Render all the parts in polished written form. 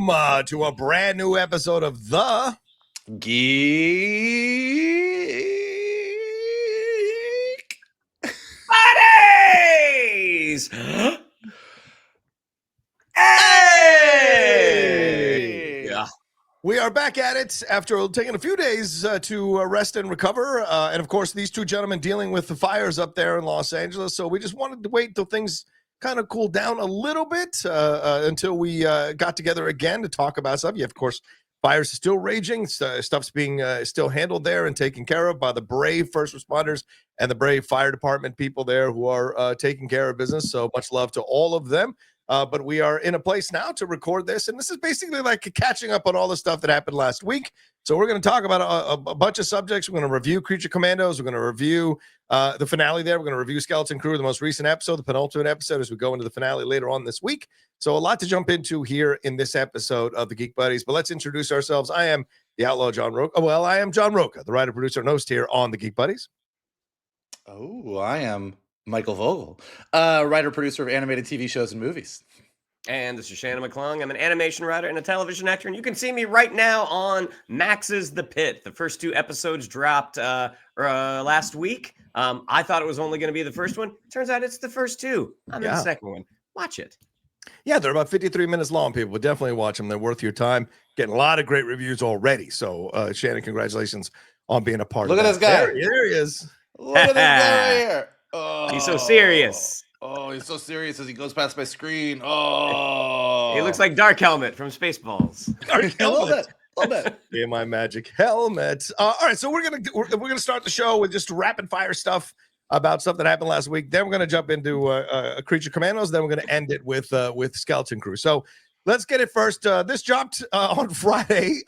welcome to a brand new episode of the Geek Buddies. Hey! Yeah. We are back at it after taking a few days to rest and recover. And of course, these two gentlemen dealing with the fires up there in Los Angeles. So we just wanted to wait until things kind of cooled down a little bit until we got together again to talk about stuff. Yeah, of course, fires are still raging. Stuff's being still handled there and taken care of by the brave first responders and the brave fire department people there who are taking care of business. So much love to all of them. But we are in a place now to record this. And this is basically like catching up on all the stuff that happened last week. So we're going to talk about a bunch of subjects. We're going to review Creature Commandos. We're going to review the finale there. We're going to review Skeleton Crew, the most recent episode, the penultimate episode, as we go into the finale later on this week. So a lot to jump into here in this episode of the Geek Buddies. But let's introduce ourselves. I am the Outlaw John Roca. Well, I am John Roca, the writer, producer, and host here on the Geek Buddies. Oh, I am Michael Vogel, writer, producer of animated TV shows and movies. And this is Shannon McClung. I'm an animation writer and a television actor, and you can see me right now on Max's The Pit. The first 2 episodes dropped last week. I thought it was only going to be the first one. Turns out it's the first 2. I'm in the second one. Watch it. Yeah, they're about 53 minutes long, people. Definitely watch them. They're worth your time. Getting a lot of great reviews already. So, Shannon, congratulations on being a part of that. Look at this guy. There he is. Look at this guy right here. Oh. He's so serious. Oh, he's so serious as he goes past my screen. Oh, he looks like Dark Helmet from Spaceballs. Dark Helmet. A little bit. In my magic helmet. All right, so we're gonna start the show with just rapid fire stuff about stuff that happened last week. Then we're gonna jump into Creature Commandos. Then we're gonna end it with Skeleton Crew. So let's get it first. This dropped on Friday.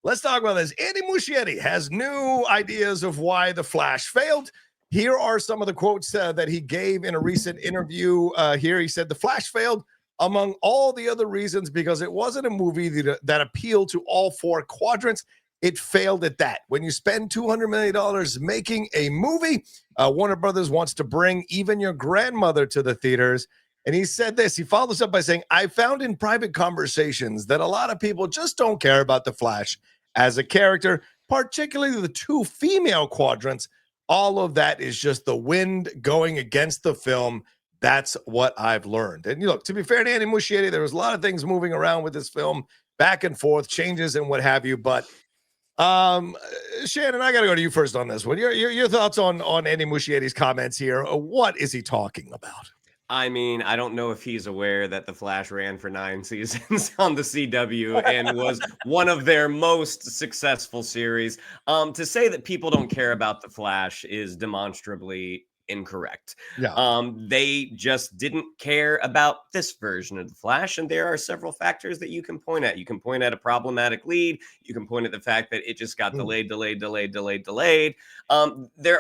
Let's talk about this. Andy Muschietti has new ideas of why The Flash failed. Here are some of the quotes that he gave in a recent interview. Here he said, "The Flash failed among all the other reasons because it wasn't a movie that appealed to all 4 quadrants. It failed at that. When you spend $200 million making a movie, Warner Brothers wants to bring even your grandmother to the theaters." And he said this. He followed this up by saying, "I found in private conversations that a lot of people just don't care about the Flash as a character, particularly the 2 female quadrants. All of that is just the wind going against the film. That's what I've learned." And you look, to be fair to Andy Muschietti, there was a lot of things moving around with this film, back and forth, changes and what have you. But Shannon, I got to go to you first on this one. Your thoughts on Andy Muschietti's comments here. What is he talking about? I mean, I don't know if he's aware that The Flash ran for 9 seasons on the CW and was one of their most successful series. To say that people don't care about The Flash is demonstrably incorrect. Yeah. They just didn't care about this version of The Flash, and there are several factors that you can point at. You can point at a problematic lead. You can point at the fact that it just got delayed. There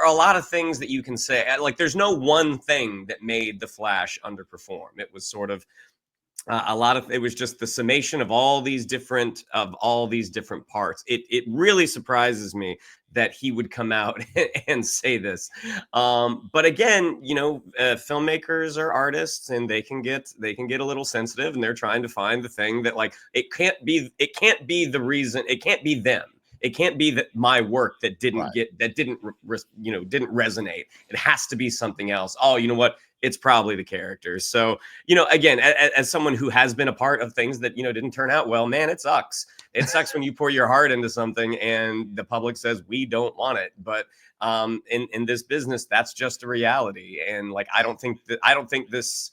are a lot of things that you can say. Like, there's no one thing that made The Flash underperform. It was sort of it was just the summation of all these different parts. It really surprises me that he would come out and say this. But again, filmmakers are artists, and they can get a little sensitive, and they're trying to find the thing that, like, it can't be the reason. It can't be them. It can't be that my work that didn't didn't resonate. It has to be something else. Oh, you know what? It's probably the characters. So, again, as someone who has been a part of things that, didn't turn out well, man, it sucks. It sucks when you pour your heart into something and the public says, we don't want it. But in this business, that's just a reality. And like, I don't think this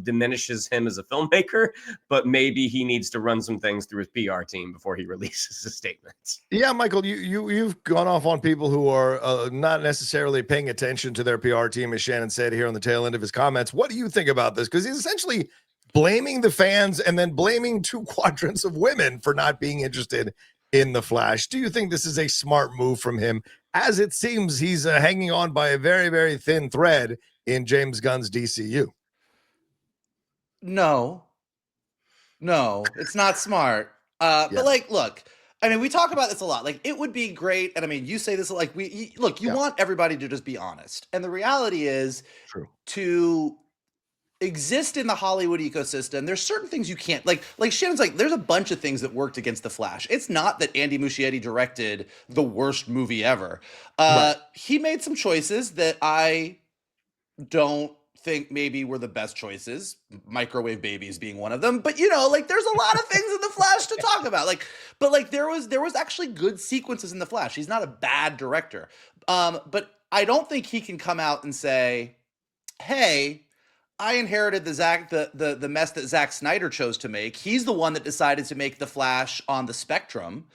diminishes him as a filmmaker, but maybe he needs to run some things through his PR team before he releases his statements. Yeah, Michael, you've gone off on people who are not necessarily paying attention to their PR team, as Shannon said here on the tail end of his comments. What do you think about this? Because he's essentially blaming the fans and then blaming 2 quadrants of women for not being interested in the Flash. Do you think this is a smart move from him? As it seems, he's hanging on by a very, very thin thread in James Gunn's DCU. No, it's not smart. But like, look, I mean, we talk about this a lot. Like, it would be great. And I mean, you say this, like, you want everybody to just be honest. And the reality is, true, to exist in the Hollywood ecosystem, there's certain things you can't like Shannon's like, there's a bunch of things that worked against the Flash. It's not that Andy Muschietti directed the worst movie ever. Right. He made some choices that I don't think maybe were the best choices, Microwave Babies being one of them. But you know, like there's a lot of things in the Flash to talk about. But there was actually good sequences in the Flash. He's not a bad director. But I don't think he can come out and say, hey, I inherited the mess that Zack Snyder chose to make. He's the one that decided to make the Flash on the Spectrum.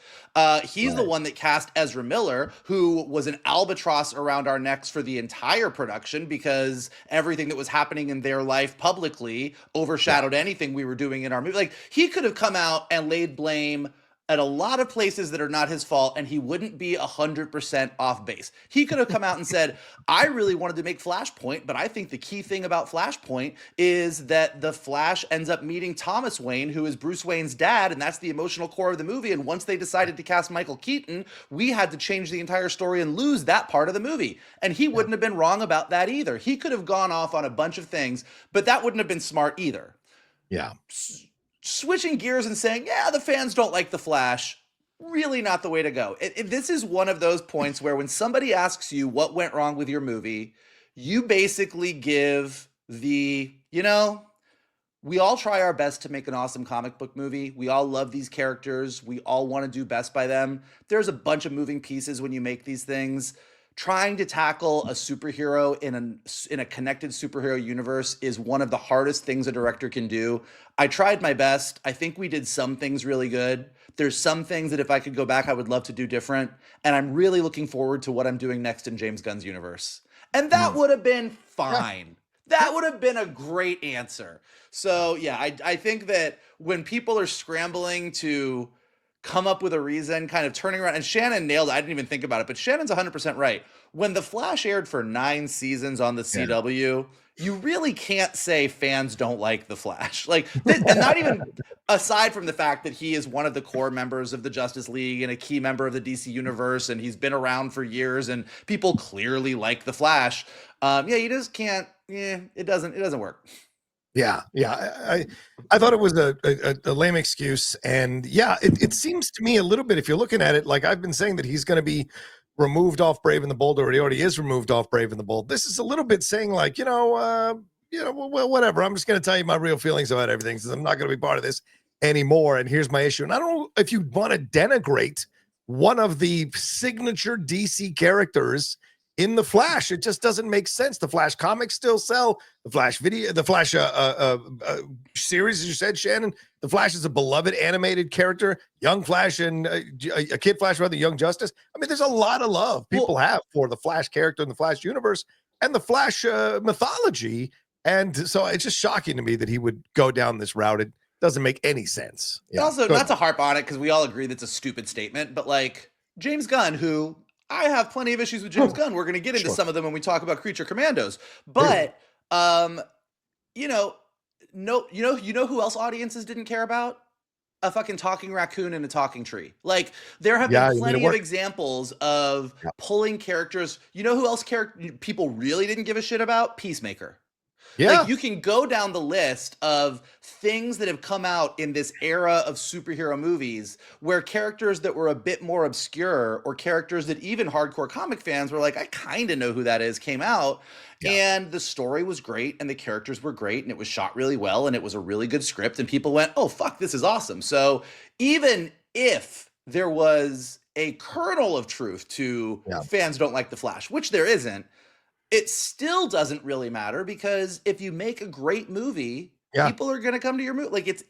He's the one that cast Ezra Miller, who was an albatross around our necks for the entire production because everything that was happening in their life publicly overshadowed anything we were doing in our movie. Like, he could have come out and laid blame at a lot of places that are not his fault, and he wouldn't be 100% off base. He could have come out and said, I really wanted to make Flashpoint, but I think the key thing about Flashpoint is that the Flash ends up meeting Thomas Wayne, who is Bruce Wayne's dad, and that's the emotional core of the movie. And once they decided to cast Michael Keaton, we had to change the entire story and lose that part of the movie. And he wouldn't have been wrong about that either. He could have gone off on a bunch of things, but that wouldn't have been smart either. Yeah. Switching gears and saying, yeah, the fans don't like the Flash, really not the way to go. This is one of those points where when somebody asks you what went wrong with your movie, you basically give we all try our best to make an awesome comic book movie. We all love these characters. We all want to do best by them. There's a bunch of moving pieces when you make these things. Trying to tackle a superhero in a connected superhero universe is one of the hardest things a director can do. I tried my best. I think we did some things really good. There's some things that if I could go back, I would love to do different. And I'm really looking forward to what I'm doing next in James Gunn's universe. And that would have been fine. That would have been a great answer. So yeah, I think that when people are scrambling to come up with a reason, kind of turning around, and Shannon nailed it. I didn't even think about it, but Shannon's 100% right. When The Flash aired for 9 seasons on the CW, you really can't say fans don't like The Flash. And not even aside from the fact that he is one of the core members of the Justice League and a key member of the DC universe, and he's been around for years, and people clearly like The Flash. You just can't. It doesn't work. Yeah. I thought it was a lame excuse. And yeah, it seems to me a little bit, if you're looking at it, like I've been saying that he's going to be removed off Brave and the Bold, or he already is removed off Brave and the Bold. This is a little bit saying like, well, whatever. I'm just going to tell you my real feelings about everything since I'm not going to be part of this anymore. And here's my issue. And I don't know if you want to denigrate one of the signature DC characters in the Flash. It just doesn't make sense. The Flash comics still sell. The Flash series, as you said, Shannon. The Flash is a beloved animated character. Young Flash and a Kid Flash, rather, Young Justice. I mean, there's a lot of love people have for the Flash character in the Flash universe and the Flash mythology. And so it's just shocking to me that he would go down this route. It doesn't make any sense. Yeah. Also, not to harp on it, because we all agree that's a stupid statement, but like James Gunn, who I have plenty of issues with James Gunn. We're going to get into some of them when we talk about Creature Commandos. But, who else audiences didn't care about? A fucking talking raccoon and a talking tree. Like, there have been plenty of examples of pulling characters. You know who else people really didn't give a shit about? Peacemaker. Yeah. Like, you can go down the list of things that have come out in this era of superhero movies where characters that were a bit more obscure, or characters that even hardcore comic fans were like, I kind of know who that is, came out. Yeah. And the story was great and the characters were great and it was shot really well and it was a really good script and people went, oh, fuck, this is awesome. So even if there was a kernel of truth to fans don't like the Flash, which there isn't, it still doesn't really matter, because if you make a great movie, people are going to come to your movie. Like,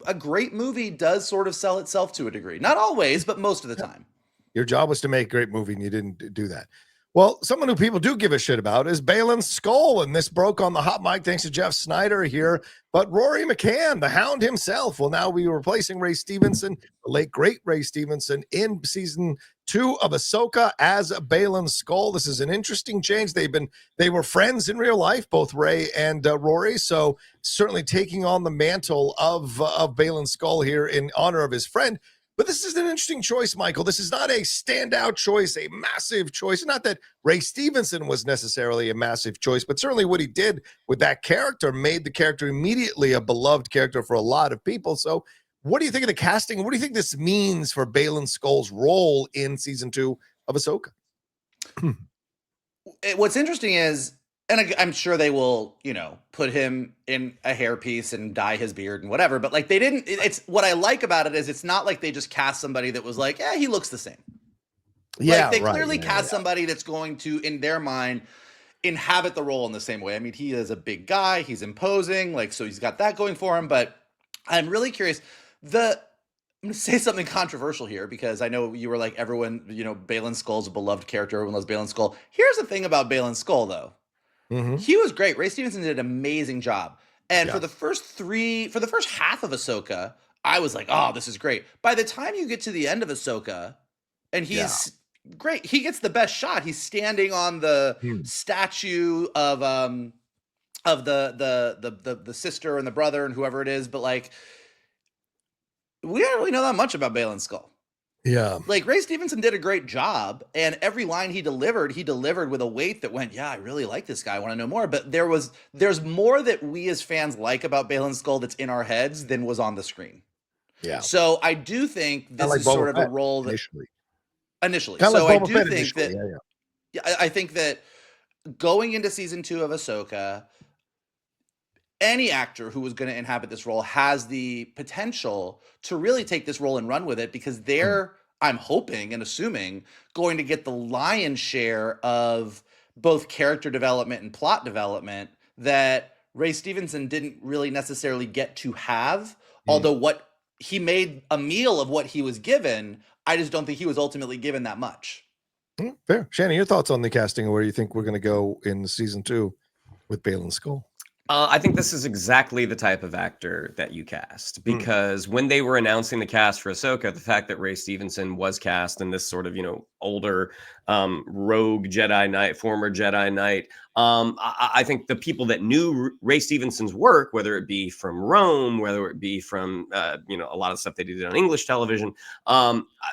a great movie does sort of sell itself to a degree. Not always, but most of the time. Your job was to make a great movie and you didn't do that. Well, someone who people do give a shit about is Baylan Skoll, and this broke on the hot mic thanks to Jeff Snyder here. But Rory McCann, the Hound himself, will now be replacing Ray Stevenson, the late great Ray Stevenson, in season 2 of Ahsoka as Baylan Skoll. This is an interesting change. They were friends in real life, both Ray and Rory, so certainly taking on the mantle of Baylan Skoll here in honor of his friend. But this is an interesting choice, Michael. This is not a standout choice, a massive choice. Not that Ray Stevenson was necessarily a massive choice, but certainly what he did with that character made the character immediately a beloved character for a lot of people. So what do you think of the casting? What do you think this means for Baylan Skoll's role in season 2 of Ahsoka? What's interesting is, and I'm sure they will, put him in a hairpiece and dye his beard and whatever, but like they didn't, it's what I like about it is it's not like they just cast somebody that was like, he looks the same. Yeah, like they clearly cast somebody that's going to, in their mind, inhabit the role in the same way. I mean, he is a big guy, he's imposing, like, so he's got that going for him, but I'm really curious. I'm going to say something controversial here because I know you were like, everyone, Baylan Skoll's a beloved character. Everyone loves Baylan Skoll. Here's the thing about Baylan Skoll, though. He was great. Ray Stevenson did an amazing job. And for the first half of Ahsoka, I was like, oh, this is great. By the time you get to the end of Ahsoka, and he's great, he gets the best shot. He's standing on the statue of the sister and the brother and whoever it is, but like, we don't really know that much about Baylan Skoll. Yeah. Like Ray Stevenson did a great job, and every line he delivered with a weight that went, I really like this guy. I want to know more. But there's more that we as fans like about Baylan Skoll that's in our heads than was on the screen. Yeah. So I do think this is sort of a role that initially. So I do think that I think that going into season 2 of Ahsoka, any actor who was going to inhabit this role has the potential to really take this role and run with it because they're, I'm hoping and assuming, going to get the lion's share of both character development and plot development that Ray Stevenson didn't really necessarily get to have. Although what he made a meal of what he was given, I just don't think he was ultimately given that much. Fair. Shannon, your thoughts on the casting and where you think we're going to go in season 2 with Baylan Skoll? I think this is exactly the type of actor that you cast because when they were announcing the cast for Ahsoka, the fact that Ray Stevenson was cast in this sort of, older rogue Jedi Knight, former Jedi Knight, I think the people that knew Ray Stevenson's work, whether it be from Rome, whether it be from, a lot of stuff they did on English television,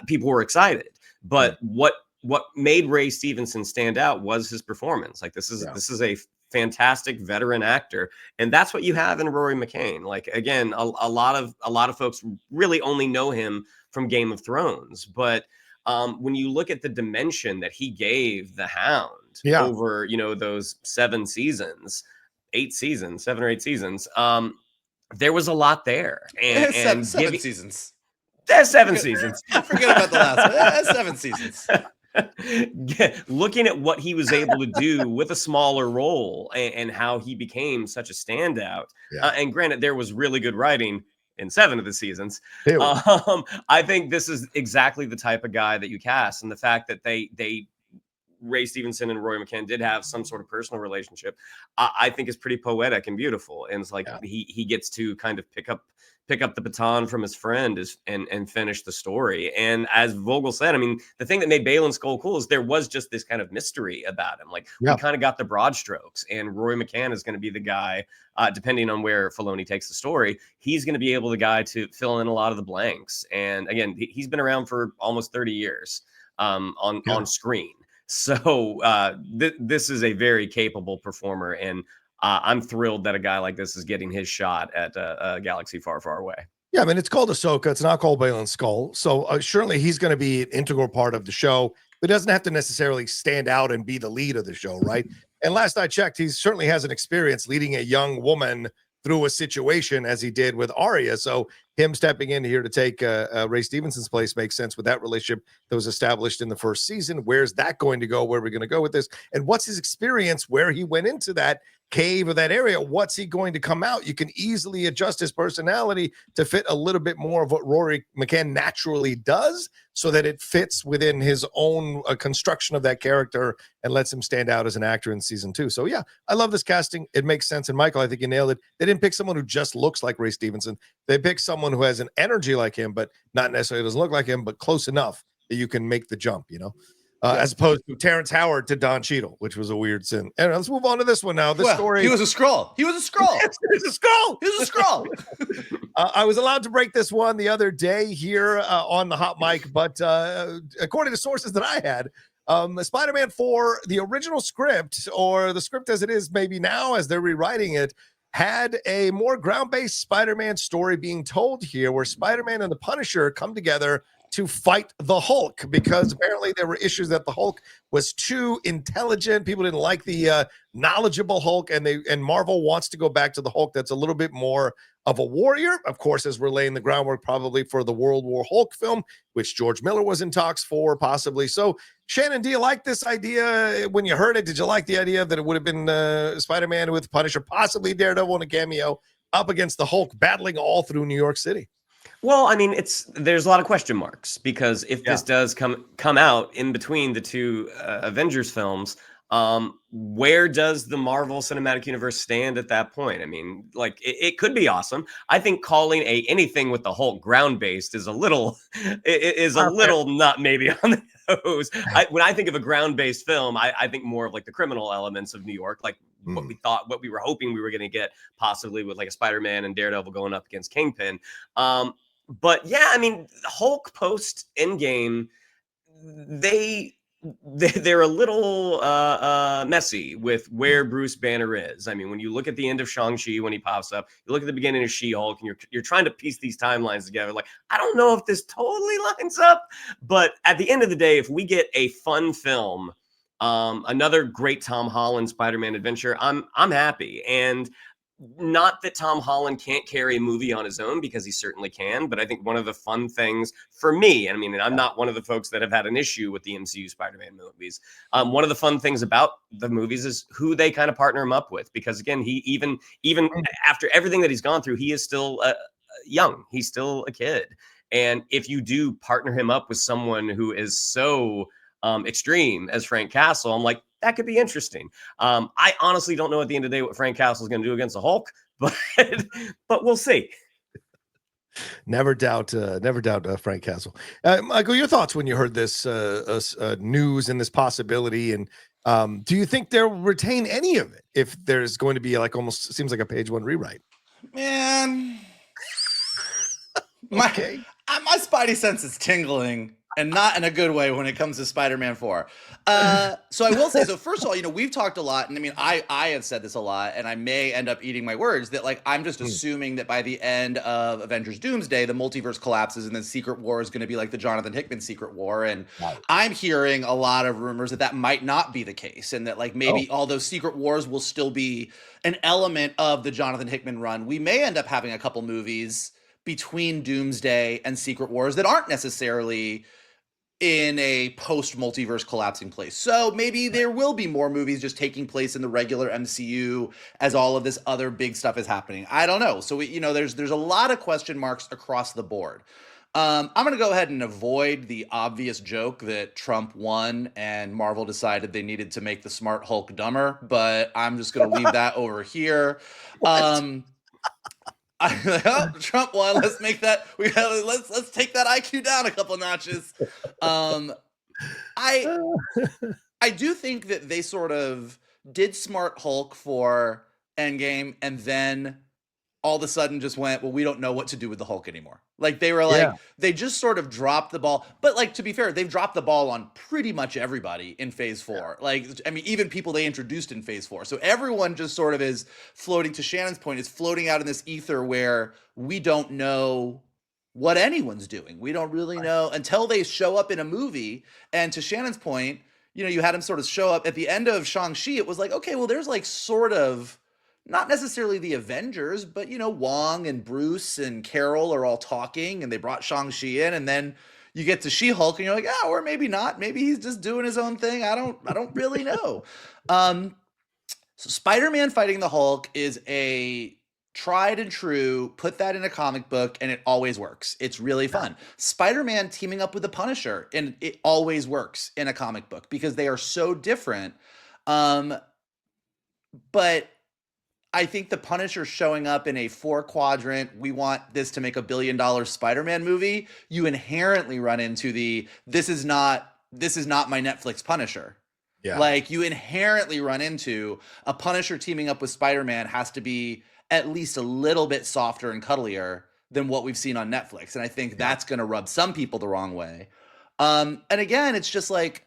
people were excited. But what made Ray Stevenson stand out was his performance. Like this is a fantastic veteran actor, and that's what you have in Rory McCann. Like again, a lot of folks really only know him from Game of Thrones, but when you look at the dimension that he gave the Hound over those 7 or 8 seasons, there was a lot there, and 7 seasons. There's 7 seasons. Forget about the last one. 7 seasons. Looking at what he was able to do with a smaller role and how he became such a standout. And granted, there was really good writing in 7 of the seasons. I think this is exactly the type of guy that you cast, and the fact that they Ray Stevenson and Rory McCann did have some sort of personal relationship, I think is pretty poetic and beautiful. And it's like he gets to kind of pick up the baton from his friend and finish the story. And as Vogel said, I mean, the thing that made Baylan Skoll cool is there was just this kind of mystery about him. Like we kind of got the broad strokes, and Rory McCann is going to be the guy, depending on where Filoni takes the story, he's going to be able the guy to fill in a lot of the blanks. And again, he's been around for almost 30 years on screen. So this is a very capable performer, and I'm thrilled that a guy like this is getting his shot at a galaxy far, far away. Yeah, I mean, it's called Ahsoka. It's not called Baylan Skoll. So surely he's going to be an integral part of the show. But doesn't have to necessarily stand out and be the lead of the show, right? And last I checked, he certainly has an experience leading a young woman through a situation as he did with Arya. So him stepping in here to take Ray Stevenson's place makes sense with that relationship that was established in the first season. Where's that going to go? Where are we going to go with this? And what's his experience where he went into that cave or that area? What's he going to come out? You can easily adjust his personality to fit a little bit more of what Rory McCann naturally does so that it fits within his own construction of that character and lets him stand out as an actor in season 2. So yeah, I love this casting. It makes sense. And Michael, I think you nailed it. They didn't pick someone who just looks like Ray Stevenson. They picked someone who has an energy like him, but not necessarily doesn't look like him, but close enough that you can make the jump, as opposed to Terrence Howard to Don Cheadle, which was a weird sin. And let's move on to this one now. This story. He was a Skrull. He was a Skrull. He was a Skrull. He was a Skrull. I was allowed to break this one the other day here on the hot mic, but according to sources that I had, Spider-Man 4, the original script, or the script as it is maybe now as they're rewriting it, had a more ground-based Spider-Man story being told here, where Spider-Man and the Punisher come together to fight the Hulk, because apparently there were issues that the Hulk was too intelligent. People didn't like the knowledgeable Hulk, and Marvel wants to go back to the Hulk that's a little bit more of a warrior, of course, as we're laying the groundwork probably for the World War Hulk film, which George Miller was in talks for, possibly. So, Shannon, do you like this idea? When you heard it, did you like the idea that it would have been Spider-Man with Punisher, possibly Daredevil in a cameo, up against the Hulk, battling all through New York City? Well, I mean, there's a lot of question marks, because if this does come out in between the two Avengers films, where does the Marvel Cinematic Universe stand at that point? I mean, like, it could be awesome. I think calling anything with the Hulk ground-based is a little not maybe on the nose. When I think of a ground-based film, I think more of like the criminal elements of New York, like what we were hoping we were going to get, possibly with like a Spider-Man and Daredevil going up against Kingpin. But yeah, I mean, Hulk post Endgame, they're a little messy with where Bruce Banner is. I mean, when you look at the end of Shang-Chi, when he pops up, you look at the beginning of She-Hulk, and you're trying to piece these timelines together. Like, I don't know if this totally lines up, but at the end of the day, if we get a fun film, another great Tom Holland Spider-Man adventure, I'm happy. And not that Tom Holland can't carry a movie on his own, because he certainly can. But I think one of the fun things for me, and I mean, I'm not one of the folks that have had an issue with the MCU Spider-Man movies. One of the fun things about the movies is who they kind of partner him up with, because again, he even after everything that he's gone through, he is still young. He's still a kid. And if you do partner him up with someone who is so extreme as Frank Castle, I'm like, that could be interesting. I honestly don't know at the end of the day what Frank Castle is going to do against the Hulk, but we'll see. Never doubt Frank Castle. Michael, your thoughts when you heard this news and this possibility, and do you think they'll retain any of it if there's going to be like almost seems like a page one rewrite? Man, my Spidey sense is tingling, and not in a good way when it comes to Spider-Man 4. So I will say, so first of all, we've talked a lot, and I mean, I have said this a lot, and I may end up eating my words, that like, I'm just assuming that by the end of Avengers Doomsday, the multiverse collapses, and then Secret War is going to be like the Jonathan Hickman Secret War. And I'm hearing a lot of rumors that might not be the case, and that like maybe although Secret Wars will still be an element of the Jonathan Hickman run, we may end up having a couple movies between Doomsday and Secret Wars that aren't necessarily in a post-multiverse collapsing place. So maybe there will be more movies just taking place in the regular MCU as all of this other big stuff is happening. I don't know. So, there's a lot of question marks across the board. I'm going to go ahead and avoid the obvious joke that Trump won and Marvel decided they needed to make the smart Hulk dumber, but I'm just going to leave that over here. Trump won. Let's make that. Let's take that IQ down a couple notches. I do think that they sort of did smart Hulk for Endgame, and then all of a sudden just went, well, we don't know what to do with the Hulk anymore. Like they were like, they just sort of dropped the ball. But like, to be fair, they've dropped the ball on pretty much everybody in phase 4. Like, I mean, even people they introduced in phase 4. So everyone just sort of is floating, to Shannon's point, is floating out in this ether where we don't know what anyone's doing. We don't really know until they show up in a movie. And to Shannon's point, you had him sort of show up at the end of Shang-Chi. It was like, okay, well, there's like sort of, not necessarily the Avengers, but, Wong and Bruce and Carol are all talking, and they brought Shang-Chi in, and then you get to She-Hulk, and you're like, or maybe not. Maybe he's just doing his own thing. I don't really know. So Spider-Man fighting the Hulk is a tried and true, put that in a comic book, and it always works. It's really fun. Spider-Man teaming up with the Punisher, and it always works in a comic book because they are so different. But I think the Punisher showing up in a 4-quadrant, we want this to make $1 billion Spider-Man movie, you inherently run into this is not this is not my Netflix Punisher. Yeah. Like, you inherently run into a Punisher teaming up with Spider-Man has to be at least a little bit softer and cuddlier than what we've seen on Netflix. And I think that's going to rub some people the wrong way. And again, it's just like,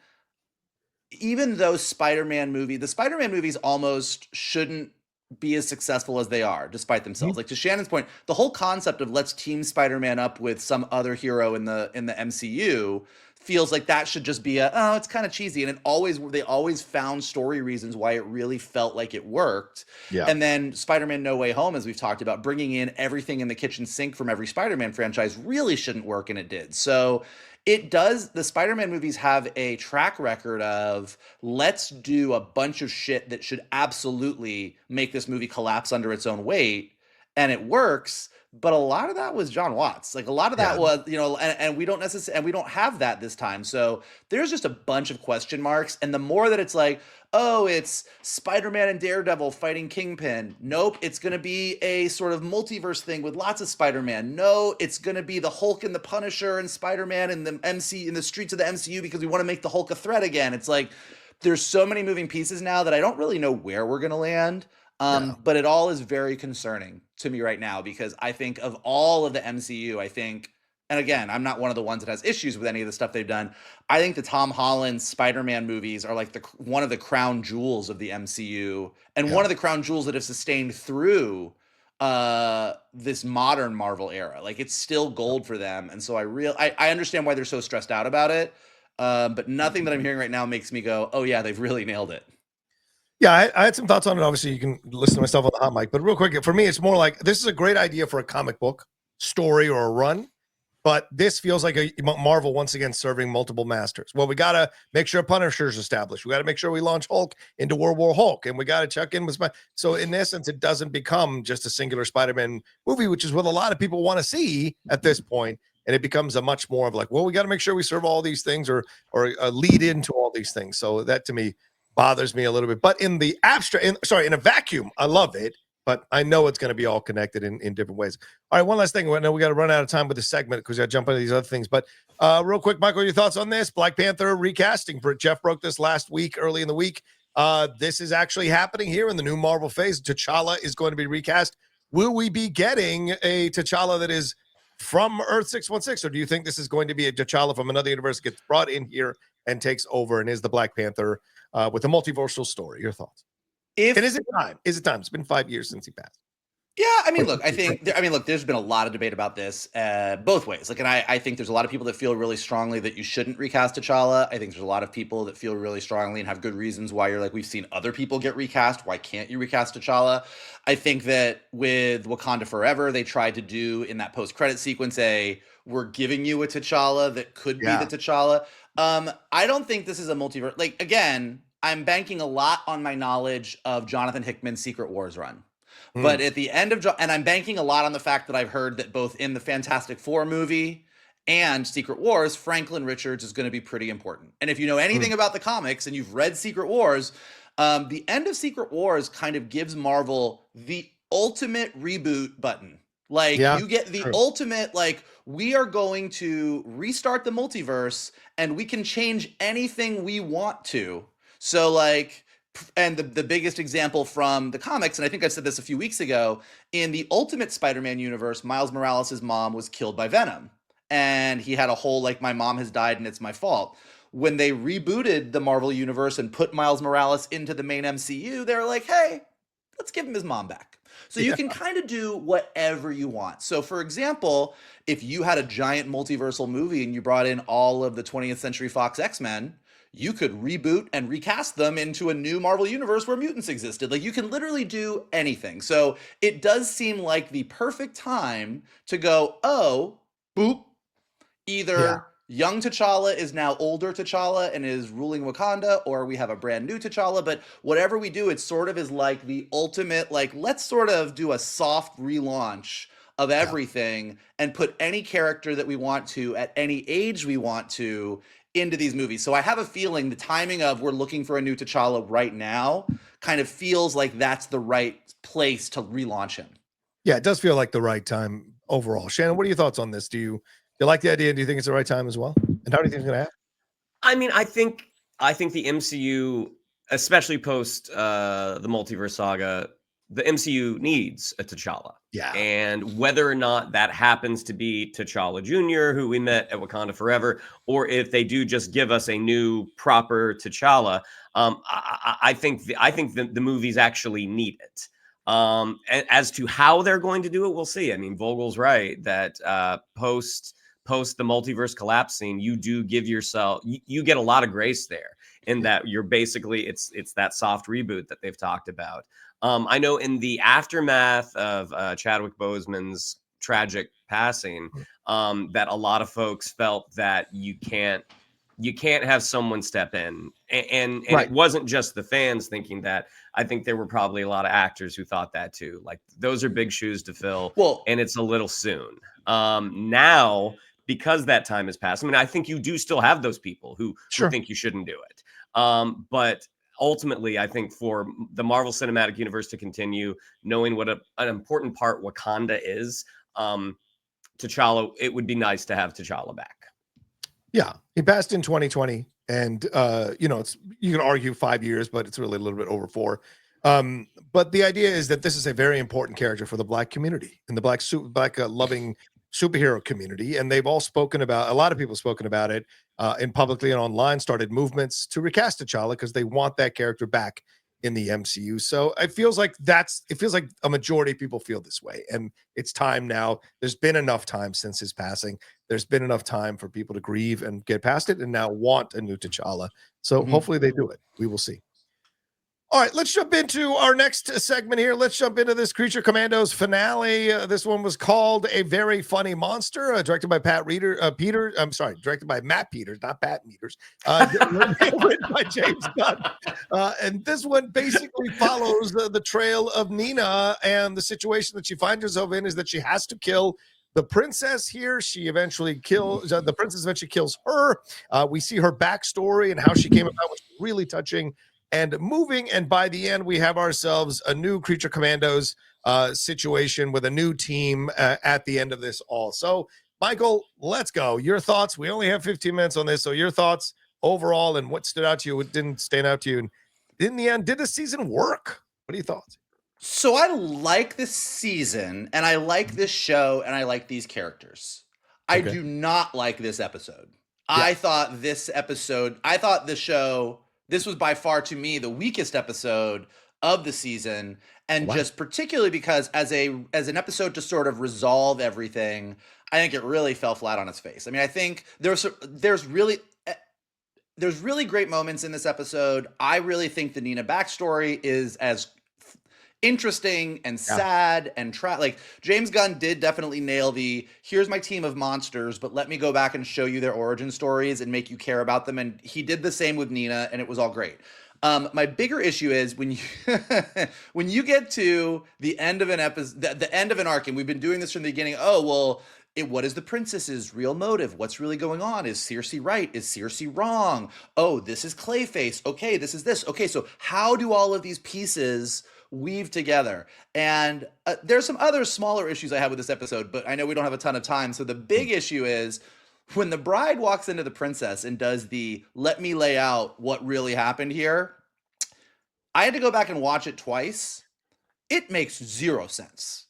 even though the Spider-Man movies almost shouldn't be as successful as they are, despite themselves. Like, to Shannon's point, the whole concept of let's team Spider-Man up with some other hero in the MCU feels like that should just be it's kind of cheesy. And they always found story reasons why it really felt like it worked. Yeah. And then Spider-Man No Way Home, as we've talked about, bringing in everything in the kitchen sink from every Spider-Man franchise really shouldn't work, and it did. So the Spider-Man movies have a track record of, let's do a bunch of shit that should absolutely make this movie collapse under its own weight, and it works. But a lot of that was John Watts. Like, a lot of that was, and we don't necessarily, and we don't have that this time. So there's just a bunch of question marks. And the more that it's like, oh, it's Spider-Man and Daredevil fighting Kingpin. Nope, it's going to be a sort of multiverse thing with lots of Spider-Man. No, it's going to be the Hulk and the Punisher and Spider-Man in the streets of the MCU because we want to make the Hulk a threat again. It's like, there's so many moving pieces now that I don't really know where we're going to land. But it all is very concerning to me right now, because I think of all of the MCU, and again, I'm not one of the ones that has issues with any of the stuff they've done. I think the Tom Holland Spider-Man movies are like one of the crown jewels of the MCU, and one of the crown jewels that have sustained through this modern Marvel era. Like, it's still gold for them. And so I understand why they're so stressed out about it. But nothing that I'm hearing right now makes me go, oh yeah, they've really nailed it. Yeah, I had some thoughts on it. Obviously, you can listen to myself on the hot mic, but real quick, for me, it's more like, this is a great idea for a comic book story or a run, but this feels like a Marvel once again serving multiple masters. Well, we got to make sure Punisher's established. We got to make sure we launch Hulk into World War Hulk, and we got to check in with so in essence, it doesn't become just a singular Spider-Man movie, which is what a lot of people want to see at this point. And it becomes a much more of like, well, we got to make sure we serve all these things or lead into all these things. So that, to me, bothers me a little bit. But in the abstract, in a vacuum, I love it. But I know it's going to be all connected in different ways. All right, one last thing. I know we got to run out of time with this segment because we got to jump into these other things. But real quick, Michael, your thoughts on this? Black Panther recasting. Jeff broke this last week, early in the week. This is actually happening here in the new Marvel phase. T'Challa is going to be recast. Will we be getting a T'Challa that is from Earth 616, or do you think this is going to be a T'Challa from another universe that gets brought in here and takes over and is the Black Panther with a multiversal story? Your thoughts? And is it time? Is it time? It's been 5 years since he passed. Yeah, I mean, look, there's been a lot of debate about this both ways. Like, and I think there's a lot of people that feel really strongly that you shouldn't recast T'Challa. I think there's a lot of people that feel really strongly and have good reasons why you're like, we've seen other people get recast. Why can't you recast T'Challa? I think that with Wakanda Forever, they tried to do in that post-credit sequence we're giving you a T'Challa that could be the T'Challa. I don't think this is a multiverse. Like, again, I'm banking a lot on my knowledge of Jonathan Hickman's Secret Wars run. But at the end of, and I'm banking a lot on the fact that I've heard that both in the Fantastic Four movie and Secret Wars, Franklin Richards is going to be pretty important. And if you know anything about the comics and you've read Secret Wars, the end of Secret Wars kind of gives Marvel the ultimate reboot button. Like, you get the ultimate, like, we are going to restart the multiverse and we can change anything we want to. So, like, and the biggest example from the comics, and I think I said this a few weeks ago, in the Ultimate Spider-Man universe, Miles Morales' mom was killed by Venom. And he had a whole, like, my mom has died and it's my fault. When they rebooted the Marvel universe and put Miles Morales into the main MCU, they were like, hey, let's give him his mom back. So you can kind of do whatever you want. So, for example, if you had a giant multiversal movie and you brought in all of the 20th Century Fox X-Men, you could reboot and recast them into a new Marvel universe where mutants existed. Like, you can literally do anything. So it does seem like the perfect time to go, oh, boop, either young T'Challa is now older T'Challa and is ruling Wakanda, or we have a brand new T'Challa. But whatever we do, it sort of is like the ultimate, like, let's sort of do a soft relaunch of everything and put any character that we want to at any age we want to into these movies. So I have a feeling the timing of we're looking for a new T'Challa right now kind of feels like that's the right place to relaunch him. Yeah, it does feel like the right time overall. Shannon, what are your thoughts on this? Do you like the idea? Do you think it's the right time as well? And how do you think it's going to happen? I mean, I think the MCU, especially post the multiverse saga, the MCU needs a T'Challa. Yeah. And whether or not that happens to be T'Challa Jr., who we met at Wakanda Forever, or if they do just give us a new proper T'Challa, I think the movies actually need it. As to how they're going to do it, we'll see. I mean, Vogel's right that post the multiverse collapsing, you do give yourself you get a lot of grace there in that you're basically it's that soft reboot that they've talked about. I know in the aftermath of Chadwick Boseman's tragic passing, that a lot of folks felt that you can't have someone step in, and Right. it wasn't just the fans thinking that. I think there were probably a lot of actors who thought that too. Like those are big shoes to fill, Well, and it's a little soon. Now, because that time has passed, I mean, I think you do still have those people who Sure. think you shouldn't do it. But ultimately, I think for the Marvel Cinematic Universe to continue, knowing what an important part Wakanda is, T'Challa, it would be nice to have T'Challa back. Yeah, he passed in 2020, and you know, it's you can argue 5 years, but it's really a little bit over 4. But the idea is that this is a very important character for the Black community and the Black loving superhero community, and they've all spoken about. A lot of people have spoken about it in publicly and online. Started movements to recast T'Challa because they want that character back in the MCU. So it feels like a majority of people feel this way, and it's time now. There's been enough time since his passing. There's been enough time for people to grieve and get past it and now want a new T'Challa. So hopefully they do it. We will see. All right, let's jump into our next segment here. Let's jump into this Creature Commandos finale. This one was called A Very Funny Monster, directed by directed by Matt Peters, not Pat Meters, written by James Gunn. And this one basically follows the trail of Nina, and the situation that she finds herself in is that she has to kill the princess here. She eventually kills the princess. Eventually kills her. We see her backstory and how she came about, which was really touching and moving. And by the end, we have ourselves a new Creature Commandos situation with a new team at the end of this all. So, Michael, let's go. Your thoughts. We only have 15 minutes on this, so your thoughts overall and what stood out to you, what didn't stand out to you, and in the end, did the season work? What are your thoughts? So I like this season, and I like this show, and I like these characters. I do not like this episode. Yeah. I thought this show, this was by far to me the weakest episode of the season, and just particularly because as an episode to sort of resolve everything, I think it really fell flat on its face. I mean, I think there's really great moments in this episode. I really think the Nina backstory is as interesting and sad and like James Gunn did definitely nail here's my team of monsters, but let me go back and show you their origin stories and make you care about them. And he did the same with Nina, and it was all great. My bigger issue is when you when you get to the end of an episode, the end of an arc, and we've been doing this from the beginning. Oh, well, what is the princess's real motive? What's really going on? Is Circe right? Is Circe wrong? Oh, this is Clayface. Okay, this is this. Okay, so how do all of these pieces weave together? And there's some other smaller issues I have with this episode, but I know we don't have a ton of time. So the big issue is when the bride walks into the princess and does let me lay out what really happened here. I had to go back and watch it twice. It makes zero sense.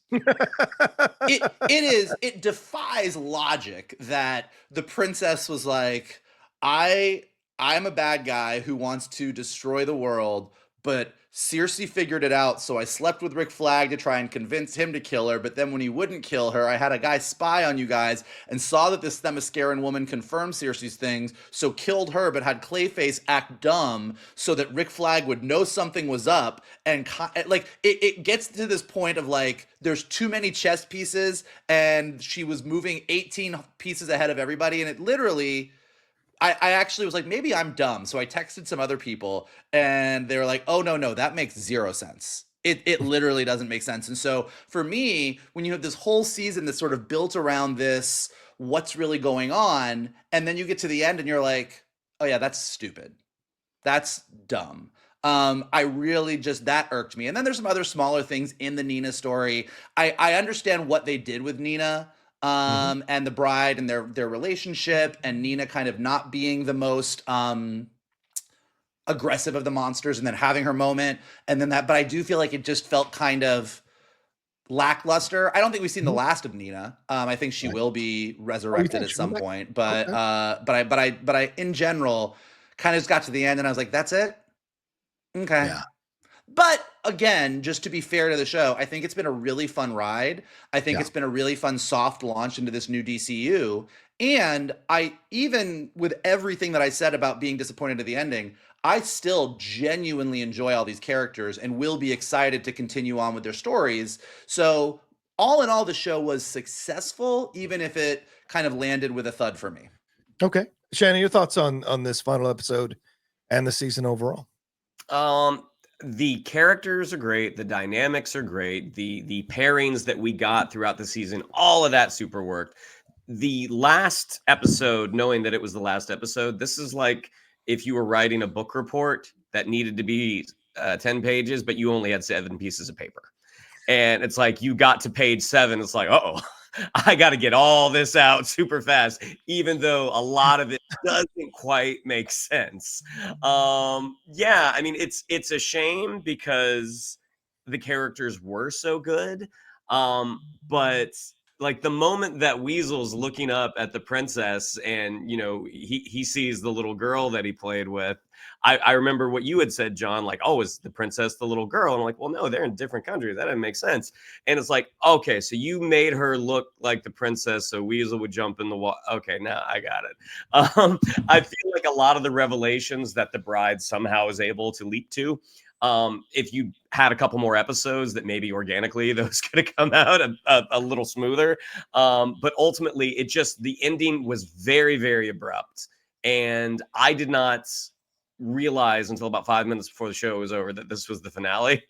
It defies logic that the princess was like, I'm a bad guy who wants to destroy the world, but Circe figured it out, so I slept with Rick Flag to try and convince him to kill her, but then when he wouldn't kill her, I had a guy spy on you guys and saw that this Themysciran woman confirmed Circe's things, so killed her, but had Clayface act dumb so that Rick Flag would know something was up, and it gets to this point of like, there's too many chess pieces, and she was moving 18 pieces ahead of everybody, and it literally... I actually was like, maybe I'm dumb. So I texted some other people and they were like, oh, no, that makes zero sense. It literally doesn't make sense. And so for me, when you have this whole season that's sort of built around this, what's really going on, and then you get to the end and you're like, oh yeah, that's stupid. That's dumb. I really that irked me. And then there's some other smaller things in the Nina story. I understand what they did with Nina. and the bride and their relationship, and Nina kind of not being the most aggressive of the monsters, and then having her moment, and then that. But I do feel like it just felt kind of lackluster. I don't think we've seen the last of Nina. I think she will be resurrected at some point, but I in general kind of just got to the end and I was like, that's it. Okay. Yeah. But again, just to be fair to the show, I think it's been a really fun ride. I think it's been a really fun soft launch into this new DCU. And I, even with everything that I said about being disappointed at the ending, I still genuinely enjoy all these characters and will be excited to continue on with their stories. So all in all, the show was successful, even if it kind of landed with a thud for me. Okay. Shannon, your thoughts on this final episode and the season overall? The characters are great, the dynamics are great, the pairings that we got throughout the season, all of that super worked. The last episode, knowing that it was the last episode, this is like if you were writing a book report that needed to be 10 pages, but you only had 7 pieces of paper. And it's like you got to page 7, it's like, uh-oh, I got to get all this out super fast, even though a lot of it doesn't quite make sense. Yeah, I mean, it's a shame because the characters were so good. But like the moment that Weasel's looking up at the princess and, you know, he sees the little girl that he played with. I remember what you had said, John, like, oh, is the princess the little girl? And I'm like, well, no, they're in different countries. That doesn't make sense. And it's like, okay, so you made her look like the princess so Weasel would jump in the water. Okay, now I got it. I feel like a lot of the revelations that the bride somehow is able to leap to, if you had a couple more episodes that maybe organically those could have come out a little smoother. But ultimately, the ending was very, very abrupt. And I did not realize until about 5 minutes before the show was over that this was the finale.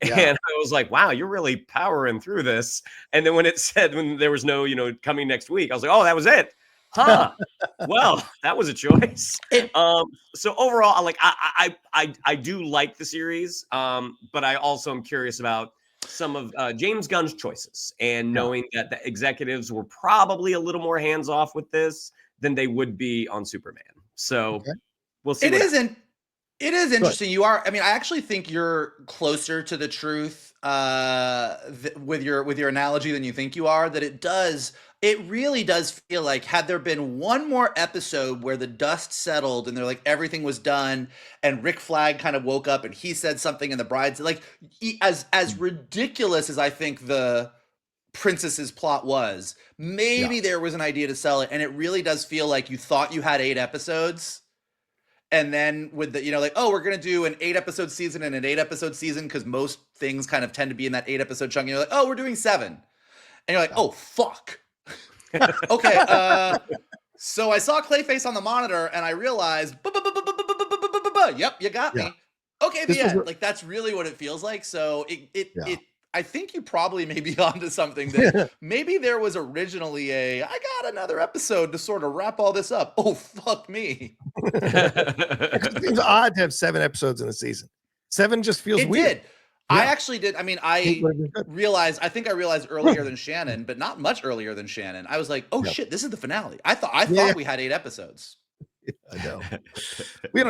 Yeah. And I was like, wow, you're really powering through this. And then when it said, when there was no, coming next week, I was like, oh, that was it. Huh. Well, that was a choice. So overall, I do like the series, but I also am curious about some of James Gunn's choices and knowing that the executives were probably a little more hands off with this than they would be on Superman. So we'll see. It is interesting. You are. I mean, I actually think you're closer to the truth with your analogy than you think you are. That it really does feel like had there been one more episode where the dust settled and they're like everything was done and Rick Flag kind of woke up and he said something and the bride's like as ridiculous as I think the princess's plot was, maybe there was an idea to sell it, and it really does feel like you thought you had 8 episodes. And then with the, like, oh, we're going to do an 8-episode season and an 8-episode season because most things kind of tend to be in that 8-episode chunk. And you're like, oh, we're doing 7. And you're like, oh, fuck. Okay. So I saw Clayface on the monitor and I realized, yep, you got me. Okay, the end. Like, that's really what it feels like. So I think you probably may be onto something that maybe there was originally I got another episode to sort of wrap all this up. Oh, fuck me. It seems odd to have 7 episodes in a season. 7 just feels weird. It did. I actually did. I mean, I think I realized earlier than Shannon, but not much earlier than Shannon. I was like, oh shit, this is the finale. I thought we had 8 episodes. I know.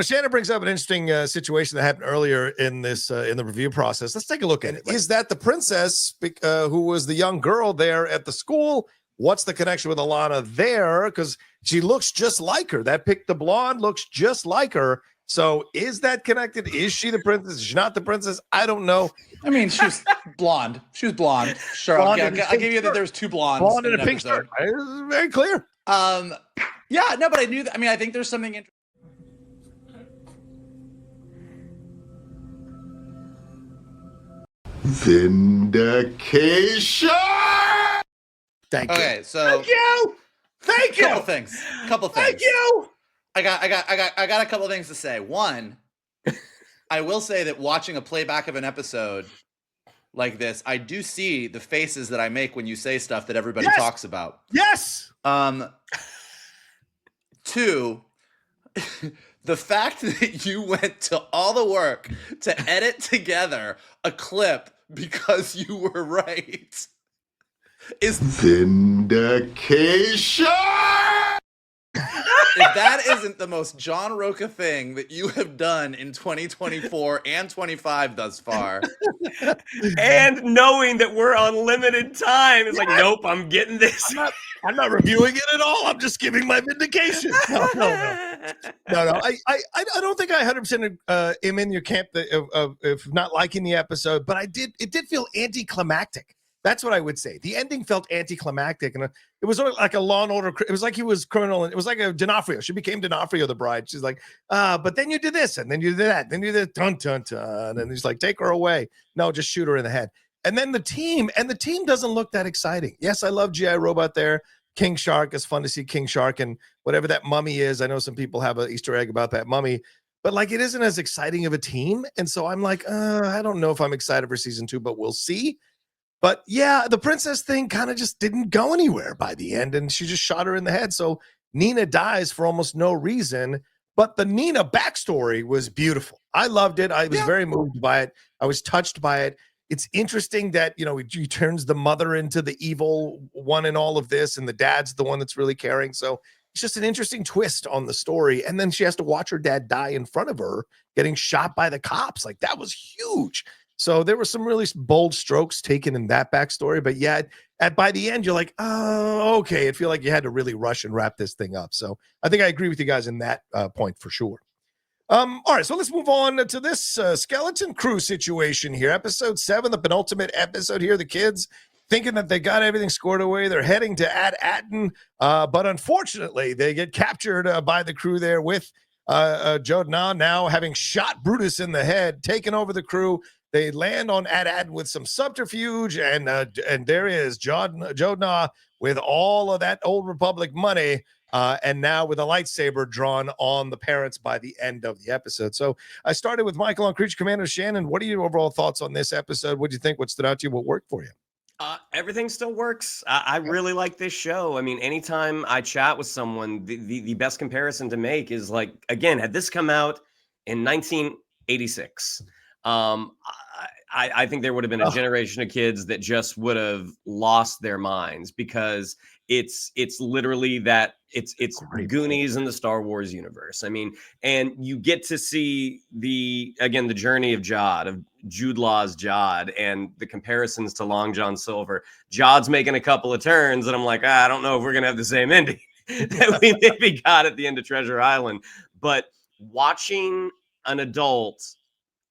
Shannon brings up an interesting situation that happened earlier in this in the review process. Let's take a look at it. Is that the princess who was the young girl there at the school? What's the connection with Alana there? Because she looks just like her. That pick, the blonde, looks just like her. So is that connected? Is she the princess? Is she not the princess? I don't know. I mean, she's blonde. She was blonde. Sure, I'll give you that. There's 2 blondes. Blonde and a pink shirt. It's very clear. Yeah, no, but I knew that. I mean, I think there's something interesting. Vindication. Thank you. Okay, so Thank you. Couple things. Thank you. I got a couple of things to say. One, I will say that watching a playback of an episode like this, I do see the faces that I make when you say stuff that everybody talks about. Yes. 2, the fact that you went to all the work to edit together a clip because you were right Is vindication. if that isn't the most John Roca thing that you have done in 2024 and 25 thus far. And knowing that we're on limited time, it's like, nope, I'm getting this. I'm not reviewing it at all. I'm just giving my vindication. No. I don't think I 100% am in your camp of not liking the episode, but it did feel anticlimactic. That's what I would say. The ending felt anticlimactic, and it was sort of like a Law and Order. It was like he was criminal, and it was like a D'Onofrio. She became D'Onofrio, the bride. She's like, but then you did this, and then you did that, then you did dun dun dun, and he's like, take her away. No, just shoot her in the head. And then the team doesn't look that exciting. Yes, I love GI Robot there. King Shark, it's fun to see King Shark and whatever that mummy is. I know some people have an Easter egg about that mummy, but like it isn't as exciting of a team. And so I'm like, I don't know if I'm excited for season 2, but we'll see. But yeah, the princess thing kind of just didn't go anywhere by the end, and she just shot her in the head. So Nina dies for almost no reason. But the Nina backstory was beautiful. I loved it. I was very moved by it. I was touched by it. It's interesting that, he turns the mother into the evil one in all of this, and the dad's the one that's really caring. So it's just an interesting twist on the story. And then she has to watch her dad die in front of her, getting shot by the cops. Like, that was huge. So there were some really bold strokes taken in that backstory. But yet, by the end, you're like, oh, okay. It feel like you had to really rush and wrap this thing up. So I think I agree with you guys in that point for sure. All right, so let's move on to this skeleton crew situation here. Episode 7, the penultimate episode here. The kids thinking that they got everything scored away. They're heading to Ad Atten, but unfortunately, they get captured by the crew there with Jodna now having shot Brutus in the head, taken over the crew. They land on Ad Atten with some subterfuge, and there is Jodna with all of that Old Republic money. And now with a lightsaber drawn on the parents by the end of the episode. So I started with Michael on Creature Commandos. Shannon, what are your overall thoughts on this episode? What do you think? What stood out to you? What worked for you? Everything still works. I really like this show. I mean, anytime I chat with someone, the best comparison to make is like, again, had this come out in 1986, I think there would have been a generation of kids that just would have lost their minds, because it's literally that it's Goonies in the Star Wars universe. I mean, and you get to see the journey of Jude Law's Jod, and the comparisons to Long John Silver. Jod's making a couple of turns, and I'm like, I don't know if we're gonna have the same ending that we maybe got at the end of Treasure Island. But watching an adult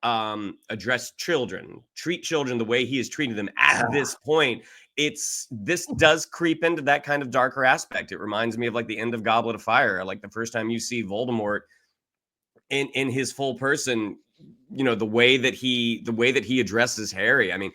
address children, treat children the way he has treated them at this point, this does creep into that kind of darker aspect. It reminds me of like the end of Goblet of Fire, like the first time you see Voldemort in his full person, the way that he addresses Harry. I mean,